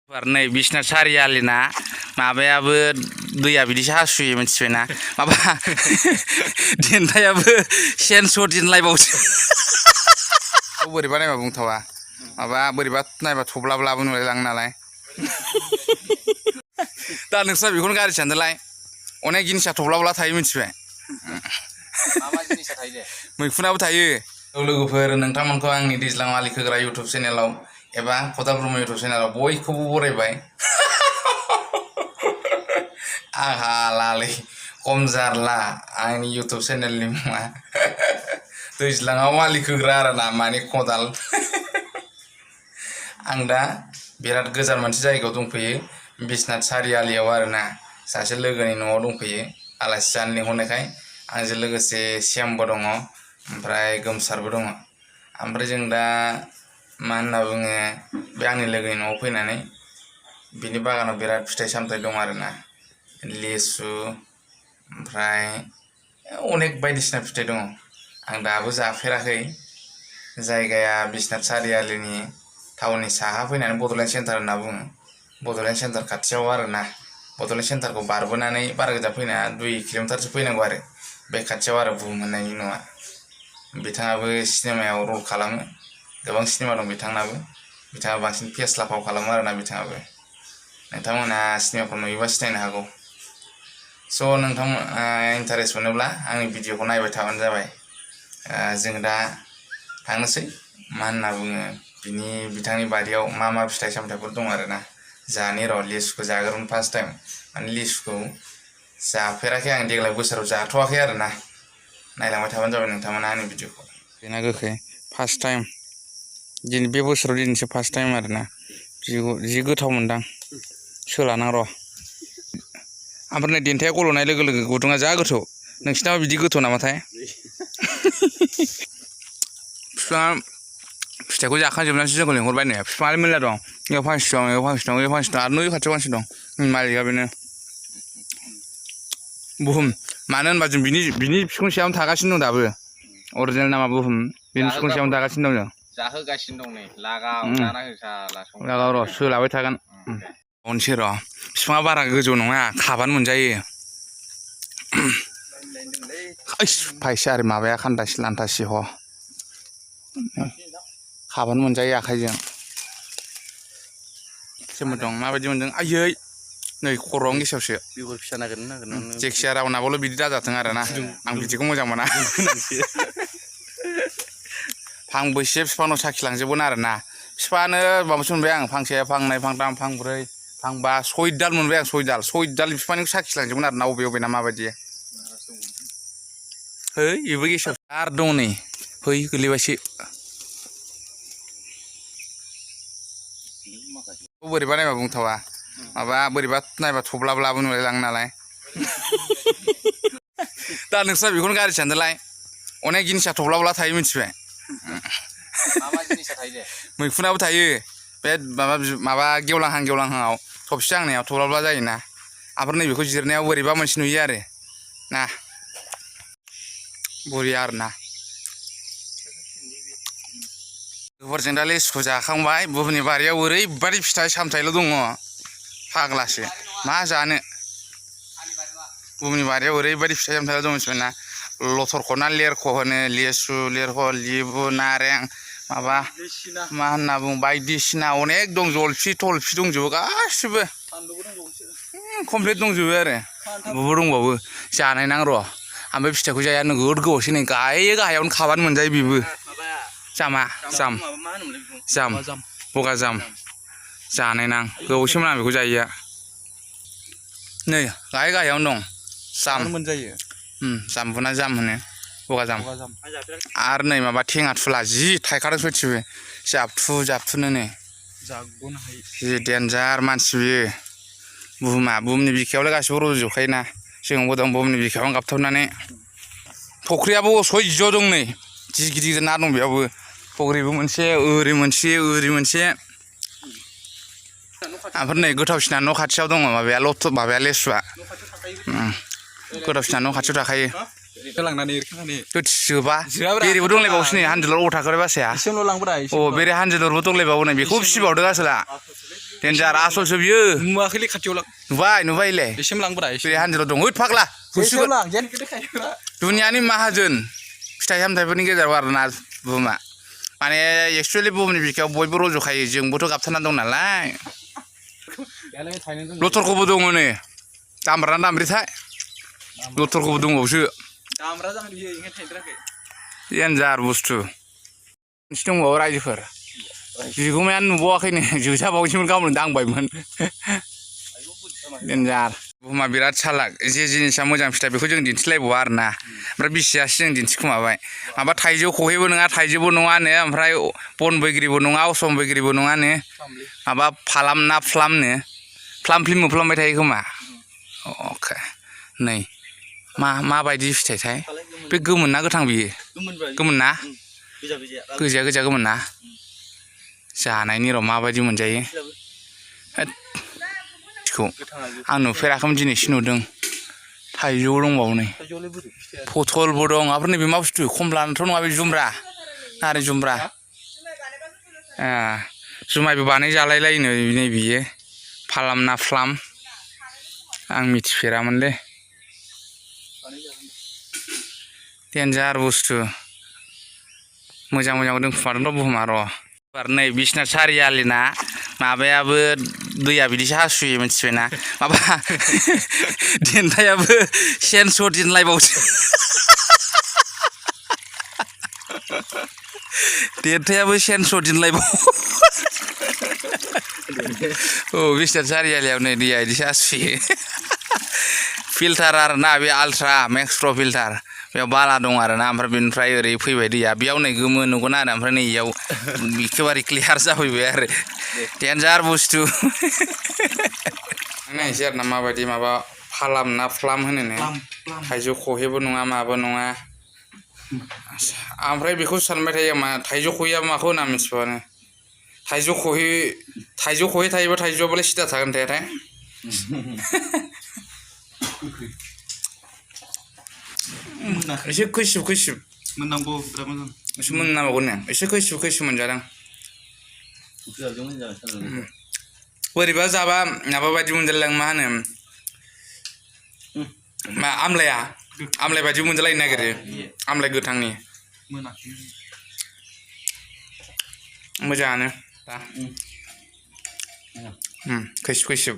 नै बिसना सारियालिना माबायाबो दैया बिदिसो हासुयो मिथिबायना माबा देन्थायाबो सेनसर दिनलायबावसो बोरैबा नायबा बुंथावा माबा बोरैबा नायबा थब्लाब्लाबो नुलायलाङो नालाय दा नोंस्रा बेखौनो गाज्रि सानदोंलाय अनेक जिनिसा थब्लाब्ला थायो मिथिबाय मा जिनिसा थायो दे मैखुनाबो थायो लोगोफोर नोंथांमोनखौ आंनि दैज्लां आलि खोग्रा इउटुब चेनेलाव एबा खदाल ब्रह्म इउटुब चेनेलाव बयखौबो बरायबाय आंहा लालै खम जारला आंनि इउटुब चेनेलनि मुङा दैज्लाङाव आलि खोग्रा आरोना माने खदाल आं दा बिराद गोजान मोनसे जायगायाव दंफैयो बिसनाथ सारियालियाव आरोना सासे लोगोनि न'आव दंफैयो आलासि जानो लिंहरनायखाय आंजों लोगोसे श्यामबो दङ ओमफ्राय गोमसारबो दङ ओमफ्राय जों दा मा होनना बुङो बे आंनि लोगोनि न'आव फैनानै बिनि बागानाव बिराद फिथाइ सामथाइ दं आरोना लिसु ओमफ्राय अनेक बायदिसिना फिथाइ दङ आं दाबो जाफेराखै जायगाया बिसनाथ सारियालिनि टाउननि साहा फैनानै बड'लेण्ड सेन्टार होनना बुङो बड'लेण्ड सेन्टार खाथियाव आरोना बड'लेण्ड सेन्टारखौ बारबोनानै बारा गोजान फैना 2 किल'मिटारसो फैनांगौ आरो बे खाथियाव आरो बुहुम होननायनि न'आ बिथाङाबो सिनेमायाव रल खालामो गोबां सिनेमा दं बिथाङा बांसिन फेस्ला फाव खालामो आरोना बिथाङाबो नोंथांमोना सिनेमाखौ नुयोबा सिनायनो हागौ स' नोंथांमोना इन्टारेस्ट मोनोब्ला आंनि भिडिअखौ नायबाय थाबानो जाबाय जों दा थांनोसै मा होनना बुङो बिथांनि बारियाव मा फिथाइ सामथाइफोर दं आरोना जानि र' लिसुखौ जागोन फार्स्ट टाइम माने लिसुखौ जाफेराखै आं देग्लाय बोसोराव जाथ'वाखै आरोना नायलांबाय थाबानो जाबाय नोंथांमोना आंनि भिडिअखौ बेना गोखै फार्स्ट टाइम दिन बे बोसोराव दिनैसो फार्स्ट टाइम आरोना जि गोथाव मोनदां सोलानां र' ओमफ्राय नै देन्थाया गल'नाय लोगो लोगो गुदुङा जा गोथौ नोंसिनाबो बिदि गोथौ नामाथाय बिफाङा फिथाइखौ जाखांजोबनानैसो जोंखौ लिंहरबाय नो बिफाङालाय मेरला दं इयाव फांसे दं इयाव फांसे दं इयाव फांसे दं आरो नै खाथियाव फांसे दं मालिकआ बेनो बुहुम मानो होनबा जों बिनि बिफां सायावनो थागासिनो दं दाबो अरिजिनेल नामा बुहुम बिनि बिफां सायावनो थागासिनो दं जों जाहोगासिनो दं नै लागाव जाना हो साला लागाव र' सोलाबाय थागोन अनसै र' बिफाङा बारा गोजौ नङा खाबानो मोनजायो फायसो आरो माबाया खान्दासि लान्थासि ह खाबानो मोनजायो आखाइजों सोमो दं माबायदि मोनदों आयै नै खर'आवनो गेसावसो बेगर फिसा नागिरनानै जायखिजाया रावनाबोल' बिदि दाजाथों आरोना आं बिदिखौ मोजां मोना फांबैसे बिफांनाव साखिलांजोबगोन आरोना बिफाङानो माबासो मोनबाय आं फांसे फांनै फांथाम फांब्रै फांबा 6 दाल मोनबाय आं 6 दाल बिफांनिखौ साखिलांजोबगोन आरोना बबे ना माबायदि है बेबो गेसाव आरो दं नै है गोलैबायसो बोरैबा नायबा बुंथावा माबा बोरैबा नायबा थब्लाब्लाबो नुलायलाङो नालाय दा नोंस्रा बेखौनो गाज्रि सानदोंलाय अनेक जिनिसा थब्लाब्ला थायो मिथिबाय मा जिनिसा थायो दे मैखुनाबो थायो बे माबा गेवलांहांआव थबसे हांनायाव थब्लाब्ला जायोना ओमफ्राय नैबेखौ जिरनायाव बोरैबा मोनसे नुयो आरो ना बरिया आरोना लोगोफोरजों दा लिसुखौ जाखांबाय बुहुमनि बारियाव ओरैबायदि फिथाइ सामथाइल' दङ फाग्लासो मा जानो बुहुमनि बारियाव ओरैबायदि फिथाइ सामथाइल' दं मिथिबायना लथरखौ ना लेरख' होनो लिसु लेरख' लिबु नारें माबा मा होनना बुङो बायदिसिना अनेक दं जलफि थलफि दंजोबो गासिबो कमप्लिट दंजोबो आरो बबेबो दंबावो जानायनां र' ओमफ्राय फिथाइखौ जाया नोगोद गोबावसै नै गाहायावनो खाबानो मोनजायो बेबो जाम बगा जाम जानायनां गोबावसैमोन आं बेखौ जायैया नै गाहायावनो दं जाम मोनजायो जामबुना जाम होनो बगा जाम आरो नै माबा थेङा थुला जि थायखादों सयथिबो जाबथुनो नै जि देन्जार मानसि बियो बुहुमनि बिखायावलाय गासिबो रज'जोबखायोना जोंबो दं बुहुमनि बिखायावनो गाबथाबनानै फख्रियाबो सयज' दं नै गिदिर गिदिर ना दं बेयावबो फख्रिबो मोनसे ओरै मोनसे ओमफ्राय नै गोथावसिना न' खाथियाव दङ माबाया लेसुआ गोथावसिना न' खाथियाव थाखायो जोबा बेरेबो दंलायबावोसो नै हानजोलर अथाखौलाय बासाया बेरे हानजोलरबो दंलायबावो नै बेखौ फिसिबावदो आसोला डेन्जार आसलसो बियो नुवाखैलै खाथियाव लां नुबायलै एसेम लांब्रा बे हानजाराव दं होद फाग्ला एसेम लां जेन देखायब्रा दुनियानि माहाजोन फिथाइ सामथाइफोरनि गेजेराव आरोना बुहुमा माने एक्सुवेलि बुहुमनि बिखायाव बयबो रज'खायो जोंबोथ' गाबथाना दं नालाय लथरखौबो दङ नै दामब्राना दामब्रिथाय लथरखौबो दंबावसो दामब्रा जागोन बियो ओंखायनो थायद्राखै डेन्जार बुस्थु मोनसे दंबावो रायजोफोर बिगुमायानो नुबावाखैनो जोसाबावैसोमोन गाबोन दांबायमोन डेन्जार बुहुमा बिराद सालाक जे जिनिसा मोजां फिथाइ बेखौ जों दिन्थिलायबावा आरोना ओमफ्राय बिसियासो जों दिन्थिखुमाबाय माबा थाइजौ खहेबो नङा थाइजौबो नङानो ओमफ्राय बन बैग्रिबो नङा असम बैग्रिबो नङानो माबा फालाम ना फ्लामनो फ्लाम फ्लिम मोफ्लामबाय थायो खोमा अके नै माबायदि फिथाइथाय बे गोमोन ना गोथां बियो गोमोन ना गोजा गोजा गोमोन ना जानायनि र' माबायदि मोनजायो खौ आं नुफेराखैमोन दिनैसो नुदों थाइजौ दंबावो नै पथलबो दं ओमफ्राय नैबे मा बुस्थु खमलाथ' नङा बे जुमब्रा नारें जुमब्रा जुमायबो बानाय जालायलायोनो नै बियो फालाम ना फ्लाम आं मिथिफेरामोनलै डेन्जार बुस्थु मोजां मोजां दोनखुमादोंथ' बुहुमा र' नै बिसनाथ सारिआलिना माबायाबो दैया बिदिसो हासुयो मिथिबायना माबा देन्थायाबो सेन्सर दिनलायबावसो देन्थायाबो सेन्सर दिनलायबाव औ बिसनाथ सारिआलियाव नै दैया बिदिसो हासुयो फिल्टार आरोना बे आल्ट्रा मेक्सट्र' फिल्टार बेयाव बाला दं आरोना ओमफ्राय बेनिफ्राय ओरै फैबाय दैया बेयाव नै गोमो नुगोन आरो ओमफ्राय नै इयाव एखेबारे क्लियार जाफैबाय आरो डेन्जार बुस्थु नायनोसै आरोना माबायदि माबा फालाम ना फ्लाम होनो थाइजौ खहेबो नङा माबो नङा ओमफ्राय बेखौ सानबाय थायो मा थाइजौ खहेया माखौ होना मिथिबावानो थाइजौ खहे थायोबा थाइजौआबोलाय सिदा थागोन थायाथाय एसे खैसिब खैसिब मोननांगौ बिराद मोजां एसे मोननांगौ ने एसे खैसिब खैसिब मोनजादों बोरैबा जाबा माबा बायदि मोनजालाय मा होनो मा आमलाय बायदि मोनजालायनो नागिरो आमलाय गोथांनि मोजाङानो दा खैसिब खैसिब